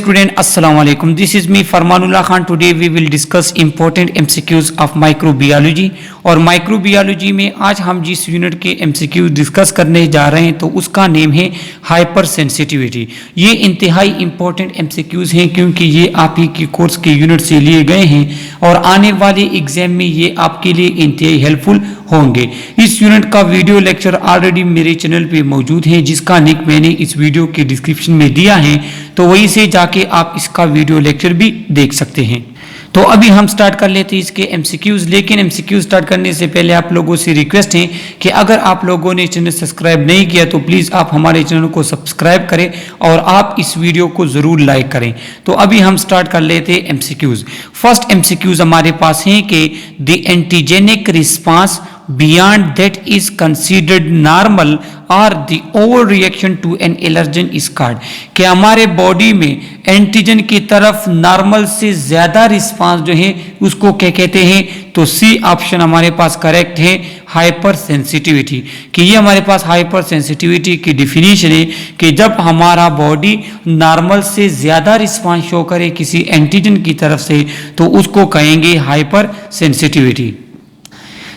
student, assalamu alaikum. This is me Farmanullah Khan. Today we will discuss important MCQs of microbiology. और microbiology में आज हम जिस unit के MCQ डिस्कस करने जा रहे हैं तो उसका नेम है हाइपर सेंसिटिविटी। ये इंतहाई इंपॉर्टेंट MCQs हैं क्योंकि ये आप ही के कोर्स के यूनिट से लिए गए हैं और आने वाले एग्जाम में ये आपके लिए इंतहाई हेल्पफुल होंगे। इस यूनिट का वीडियो लेक्चर ऑलरेडी मेरे चैनल पे मौजूद है जिसका लिंक मैंने इस वीडियो के डिस्क्रिप्शन में दिया है, तो वहीं से जाके आप इसका वीडियो लेक्चर भी देख सकते हैं। तो अभी हम स्टार्ट कर लेते हैं इसके MCQs। लेकिन MCQ स्टार्ट करने से पहले आप लोगों से रिक्वेस्ट है कि अगर आप लोगों ने चैनल सब्सक्राइब नहीं किया तो प्लीज़ आप हमारे चैनल को सब्सक्राइब करें और आप इस वीडियो को ज़रूर लाइक करें। तो अभी हम स्टार्ट कर लेते हैं MCQs। फर्स्ट MCQs हमारे पास हैं कि the antigenic response beyond that is considered normal or the overreaction to an allergen is called। कि हमारे बॉडी में एंटीजन की तरफ नॉर्मल से ज़्यादा रिस्पांस जो है उसको क्या कहते हैं, तो सी ऑप्शन हमारे पास करेक्ट है, हाइपर सेंसिटिविटी। कि ये हमारे पास हाइपर सेंसिटिविटी की डिफिनीशन है कि जब हमारा बॉडी नॉर्मल से ज़्यादा रिस्पांस शो करे किसी एंटीजन की तरफ से तो उसको कहेंगे hypersensitivity.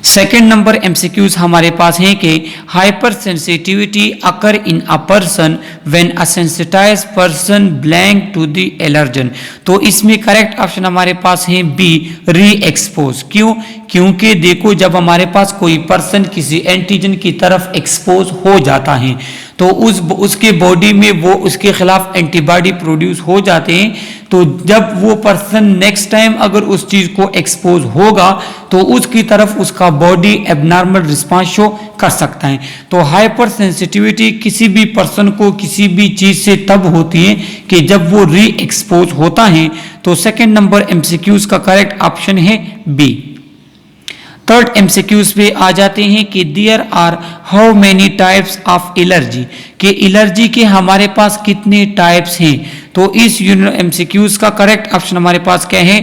Second number MCQs हमारे पास हैं कि hypersensitivity occur in a person when a sensitised person blank to the allergen. तो इसमें करेक्ट ऑप्शन हमारे पास है बी, री एक्सपोज। क्यों? क्योंकि देखो जब हमारे पास कोई पर्सन किसी एंटीजन की तरफ एक्सपोज हो जाता है तो उसके बॉडी में वो उसके खिलाफ एंटीबॉडी प्रोड्यूस हो जाते हैं। तो जब वो पर्सन नेक्स्ट टाइम अगर उस चीज़ को एक्सपोज होगा तो उसकी तरफ उसका बॉडी एबनॉर्मल रिस्पांस शो कर सकता है। तो हाइपर सेंसिटिविटी किसी भी पर्सन को किसी भी चीज़ से तब होती है कि जब वो री एक्सपोज होता है। तो सेकेंड नंबर MCQs का करेक्ट ऑप्शन है बी। थर्ड MCQs पे आ जाते हैं कि there are how many types of allergy. कि एलर्जी के हमारे पास कितने टाइप्स हैं। तो इस MCQs का करेक्ट ऑप्शन हमारे पास क्या है,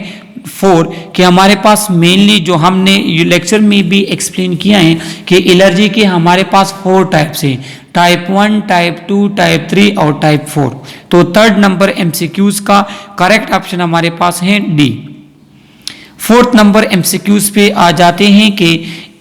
4। कि हमारे पास मेनली जो हमने लेक्चर में भी एक्सप्लेन किया है कि एलर्जी के हमारे पास 4 टाइप्स हैं, टाइप 1, टाइप 2, टाइप 3 और टाइप 4। तो थर्ड नंबर MCQs का करेक्ट ऑप्शन हमारे पास है डी। फोर्थ नंबर MCQs पे आ जाते हैं कि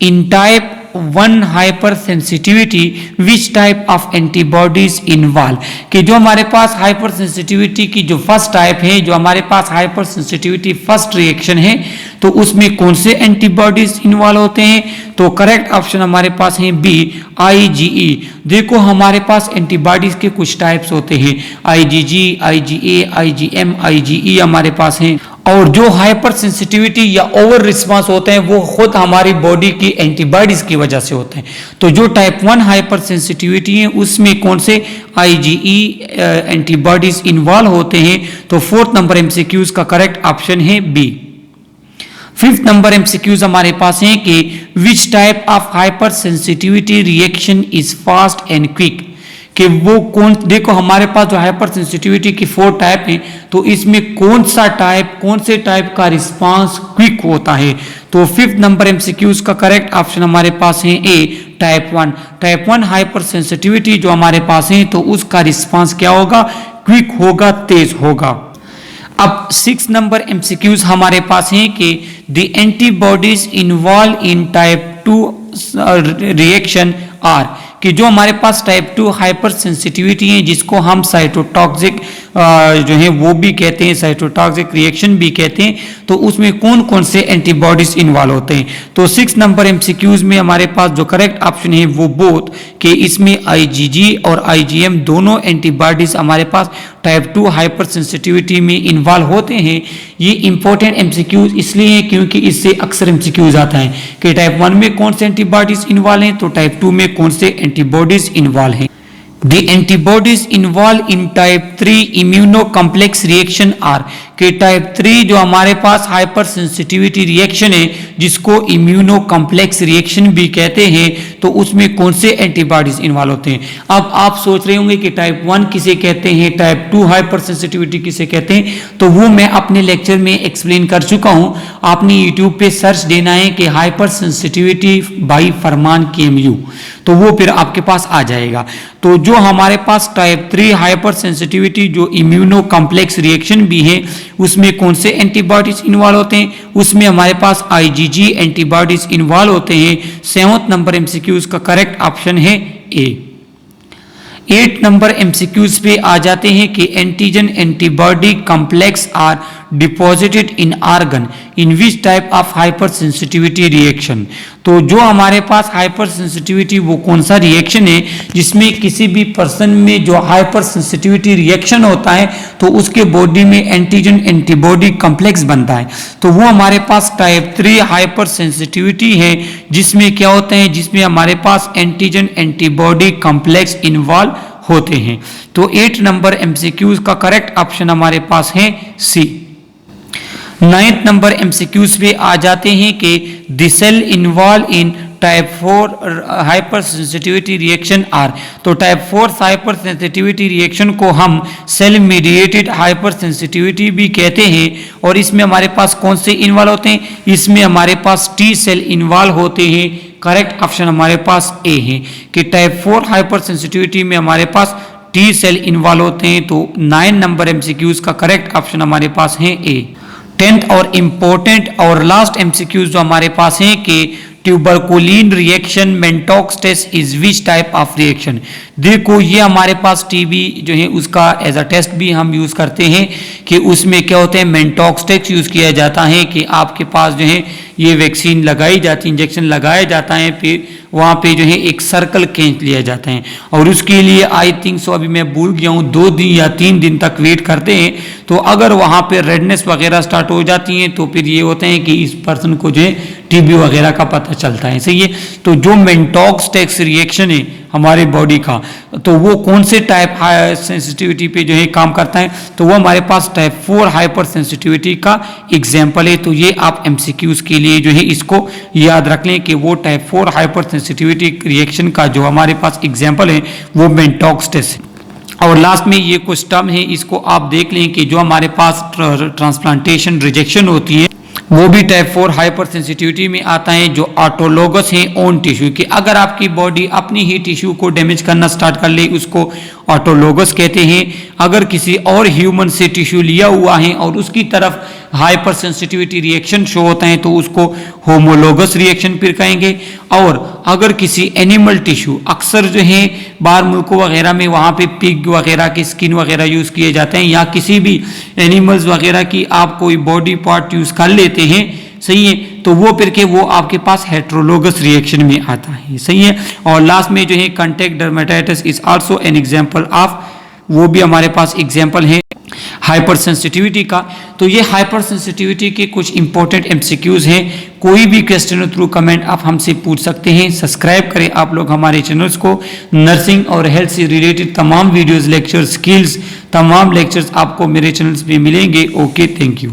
in type 1 hypersensitivity which type of antibodies involve. कि जो हमारे पास हाइपर सेंसिटिविटी की जो फर्स्ट टाइप है, जो हमारे पास हाइपर सेंसिटिविटी फर्स्ट रिएक्शन है, तो उसमें कौन से एंटीबॉडीज इन्वॉल्व होते हैं। तो करेक्ट ऑप्शन हमारे पास है बी, IgE। देखो हमारे पास एंटीबॉडीज के कुछ टाइप्स होते हैं, IgG, IgA, IgM, IgE हमारे पास हैं। और जो हाइपर सेंसिटिविटी या ओवर रिस्पांस होते हैं वो खुद हमारी बॉडी की एंटीबॉडीज की वजह से होते हैं। तो जो टाइप 1 हाइपर सेंसिटिविटी है उसमें कौन से IgE एंटीबॉडीज इन्वॉल्व होते हैं। तो फोर्थ नंबर MCQs का करेक्ट ऑप्शन है बी। फिफ्थ नंबर MCQs हमारे पास हैं कि विच type of hypersensitivity reaction is fast and quick. कि वो कौन, देखो हमारे पास जो हाइपर सेंसिटिविटी की 4 टाइप हैं तो इसमें कौन से टाइप का रिस्पांस क्विक होता है। तो फिफ्थ नंबर MCQs का करेक्ट ऑप्शन हमारे पास है ए, टाइप 1। टाइप 1 हाइपर सेंसिटिविटी जो हमारे पास है तो उसका रिस्पांस क्या होगा, क्विक होगा, तेज होगा। अब 6 नंबर MCQs हमारे पास हैं कि the antibodies involve in type 2 reaction are. कि जो हमारे पास टाइप 2 हाइपर सेंसिटिविटी है जिसको हम साइटोटॉक्सिक जो है वो भी कहते हैं, साइटोटॉक्सिक रिएक्शन भी कहते हैं, तो उसमें कौन कौन से एंटीबॉडीज इन्वॉल्व होते हैं। तो 6 नंबर MCQs में हमारे पास जो करेक्ट ऑप्शन है वो बोथ, कि इसमें IgG और IgM दोनों एंटीबॉडीज हमारे पास टाइप 2 हाइपर सेंसिटिविटी में इन्वॉल्व होते हैं। ये इंपॉर्टेंट MCQs इसलिए हैं क्योंकि इससे अक्सर MCQs आता है कि टाइप 1 में कौन से एंटीबॉडीज इन्वॉल्व हैं तो टाइप 2 में कौन से एंटीबॉडीज इन्वॉल्व हैं। The antibodies involved in type 3 immunocomplex reaction are। कि टाइप 3 जो हमारे पास हाइपर सेंसिटिविटी रिएक्शन है, जिसको इम्यूनो कॉम्प्लेक्स रिएक्शन भी कहते हैं, तो उसमें कौन से एंटीबॉडीज इन्वॉल्व होते हैं। अब आप सोच रहे होंगे कि टाइप 1 किसे कहते हैं, टाइप 2 हाइपर सेंसिटिविटी किसे कहते हैं, तो वो मैं अपने लेक्चर में एक्सप्लेन कर चुका हूं। आपने यूट्यूब पे सर्च देना है कि hyper sensitivity by Farman KMU, तो वो फिर आपके पास आ जाएगा। तो जो हमारे पास टाइप 3 हाइपर सेंसिटिविटी जो इम्यूनो कॉम्प्लेक्स रिएक्शन भी है, उसमें कौन से एंटीबॉडीज इन्वॉल्व होते हैं, उसमें हमारे पास आईजीजी एंटीबॉडीज इन्वॉल्व होते हैं। 7 नंबर एमसीक्यूज का करेक्ट ऑप्शन है ए। 8 नंबर एमसीक्यूज पे आ जाते हैं कि antigen antibody complex are deposited in organ in which type of hypersensitivity reaction. तो जो हमारे पास हाइपर सेंसिटिविटी वो कौन सा रिएक्शन है जिसमें किसी भी पर्सन में जो हाइपर सेंसिटिविटी रिएक्शन होता है तो उसके बॉडी में एंटीजन एंटीबॉडी कॉम्प्लेक्स बनता है, तो वो हमारे पास टाइप 3 हाइपर सेंसिटिविटी है, जिसमें क्या होते हैं, जिसमें हमारे पास एंटीजन एंटीबॉडी कॉम्प्लेक्स इन्वॉल्व होते हैं। तो 8 नंबर एमसीक्यूज का करेक्ट ऑप्शन हमारे पास है सी। 9th नंबर एमसीक्यूज पे आ जाते हैं कि the cell involve in type 4 hypersensitivity reaction are. तो टाइप 4 हाइपर सेंसिटिविटी रिएक्शन को हम सेल मीडिएटेड हाइपर सेंसिटिविटी भी कहते हैं, और इसमें हमारे पास कौन से इन्वॉल्व होते हैं, इसमें हमारे पास टी सेल इन्वॉल्व होते हैं। करेक्ट ऑप्शन हमारे पास ए है कि टाइप 4 हाइपर सेंसिटिविटी में हमारे पास टी सेल इन्वॉल्व होते हैं। तो 9 नंबर एमसीक्यूज का करेक्ट ऑप्शन हमारे पास है ए। 10th और इम्पोर्टेंट और लास्ट एमसीक्यूज जो हमारे पास हैं कि tuberculin reaction Mantoux test is which type of reaction. देखो ये हमारे पास टीबी जो है उसका एज अ टेस्ट भी हम यूज करते हैं कि उसमें क्या होते हैं, मेंटॉक्स टेस्ट यूज किया जाता है कि आपके पास जो है ये वैक्सीन लगाई जाती है, इंजेक्शन लगाया जाता है, फिर वहाँ पे जो है एक सर्कल खींच लिया जाता है, और उसके लिए आई थिंक सो अभी मैं भूल गया हूँ 2 दिन या 3 दिन तक वेट करते हैं। तो अगर वहाँ पे रेडनेस वगैरह स्टार्ट हो जाती है तो फिर ये होता है कि इस पर्सन को जो है टीबी वगैरह का पता चलता है। सही है। तो जो मेंटॉक्स टेस्ट रिएक्शन है हमारे बॉडी का, तो वो कौन से टाइप हाई सेंसिटिविटी पे जो है काम करता है, तो वो हमारे पास टाइप 4 हाइपर सेंसिटिविटी का एग्जाम्पल है। तो ये आप एमसीक्यूज के लिए जो है इसको याद रख लें कि वो टाइप 4 हाइपर सेंसिटिविटी रिएक्शन का जो हमारे पास एग्जाम्पल है वो मेंटॉक्स टेस्ट है। और लास्ट में ये कुछ टर्म है, इसको आप देख लें कि जो हमारे पास ट्रांसप्लांटेशन रिजेक्शन होती है वो भी टाइप 4 हाइपर सेंसिटिविटी में आता है। जो ऑटोलोगस है ओन टिश्यू की, अगर आपकी बॉडी अपनी ही टिश्यू को डैमेज करना स्टार्ट कर ले उसको ऑटोलोगस कहते हैं। अगर किसी और ह्यूमन से टिश्यू लिया हुआ है और उसकी तरफ हाइपर सेंसिटिविटी रिएक्शन शो होता है तो उसको होमोलोगस रिएक्शन फिर कहेंगे। और अगर किसी एनिमल टिश्यू, अक्सर जो है बाहर मुल्कों वगैरह में वहाँ पे पिग वगैरह की स्किन वगैरह यूज़ किए जाते हैं, या किसी भी एनिमल्स वगैरह की आप कोई बॉडी पार्ट यूज़ कर लेते हैं, सही है, तो वो फिर के वो आपके पास हेट्रोलोगस रिएक्शन में आता है। सही है। और लास्ट में जो है contact dermatitis is also an example of, वो भी हमारे पास एग्जांपल है हाइपर सेंसिटिविटी का। तो ये हाइपर सेंसिटिविटी के कुछ इंपॉर्टेंट एमसीक्यूज हैं। कोई भी क्वेश्चन थ्रू कमेंट आप हमसे पूछ सकते हैं। सब्सक्राइब करें आप लोग हमारे चैनल्स को। नर्सिंग और हेल्थ से रिलेटेड तमाम वीडियोस, लेक्चर, स्किल्स, तमाम लेक्चर्स आपको मेरे चैनल्स पे मिलेंगे। Okay, thank you.